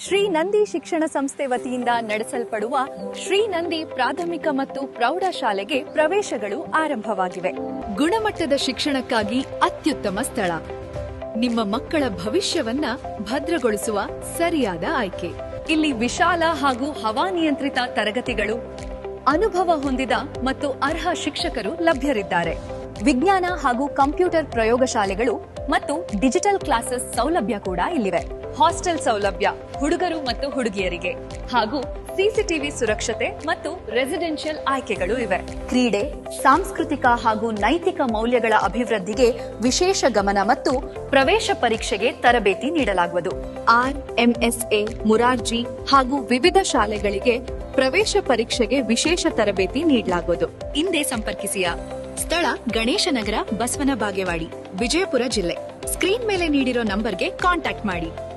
ಶ್ರೀ ನಂದಿ ಶಿಕ್ಷಣ ಸಂಸ್ಥೆ ವತಿಯಿಂದ ನಡೆಸಲ್ಪಡುವ ಶ್ರೀ ನಂದಿ ಪ್ರಾಥಮಿಕ ಮತ್ತು ಪ್ರೌಢಶಾಲೆಗೆ ಪ್ರವೇಶಗಳು ಆರಂಭವಾಗಿವೆ. ಗುಣಮಟ್ಟದ ಶಿಕ್ಷಣಕ್ಕಾಗಿ ಅತ್ಯುತ್ತಮ ಸ್ಥಳ. ನಿಮ್ಮ ಮಕ್ಕಳ ಭವಿಷ್ಯವನ್ನ ಭದ್ರಗೊಳಿಸುವ ಸರಿಯಾದ ಆಯ್ಕೆ. ಇಲ್ಲಿ ವಿಶಾಲ ಹಾಗೂ ಹವಾನಿಯಂತ್ರಿತ ತರಗತಿಗಳು, ಅನುಭವ ಹೊಂದಿದ ಮತ್ತು ಅರ್ಹ ಶಿಕ್ಷಕರು ಲಭ್ಯರಿದ್ದಾರೆ. ವಿಜ್ಞಾನ ಹಾಗೂ ಕಂಪ್ಯೂಟರ್ ಪ್ರಯೋಗಶಾಲೆಗಳು ಮತ್ತು ಡಿಜಿಟಲ್ ಕ್ಲಾಸಸ್ ಸೌಲಭ್ಯ ಕೂಡ ಇಲ್ಲಿವೆ. ಹಾಸ್ಟೆಲ್ ಸೌಲಭ್ಯ ಹುಡುಗರು ಮತ್ತು ಹುಡುಗಿಯರಿಗೆ ಹಾಗೂ ಸಿಸಿಟಿವಿ ಸುರಕ್ಷತೆ ಮತ್ತು ರೆಸಿಡೆನ್ಷಿಯಲ್ ಆಯ್ಕೆಗಳು ಇವೆ. ಕ್ರೀಡೆ, ಸಾಂಸ್ಕೃತಿಕ ಹಾಗೂ ನೈತಿಕ ಮೌಲ್ಯಗಳ ಅಭಿವೃದ್ಧಿಗೆ ವಿಶೇಷ ಗಮನ ಮತ್ತು ಪ್ರವೇಶ ಪರೀಕ್ಷೆಗೆ ತರಬೇತಿ ನೀಡಲಾಗುವುದು. RMSA, ಮುರಾರ್ಜಿ ಹಾಗೂ ವಿವಿಧ ಶಾಲೆಗಳಿಗೆ ಪ್ರವೇಶ ಪರೀಕ್ಷೆಗೆ ವಿಶೇಷ ತರಬೇತಿ ನೀಡಲಾಗುವುದು. ಹಿಂದೆ ಸಂಪರ್ಕಿಸಿಯ ಸ್ಥಳ ಗಣೇಶ ನಗರ, ಬಸವನ ಬಾಗೇವಾಡಿ, ವಿಜಯಪುರ ಜಿಲ್ಲೆ. ಸ್ಕ್ರೀನ್ ಮೇಲೆ ನೀಡಿರೋ ನಂಬರ್ಗೆ ಕಾಂಟ್ಯಾಕ್ಟ್ ಮಾಡಿ.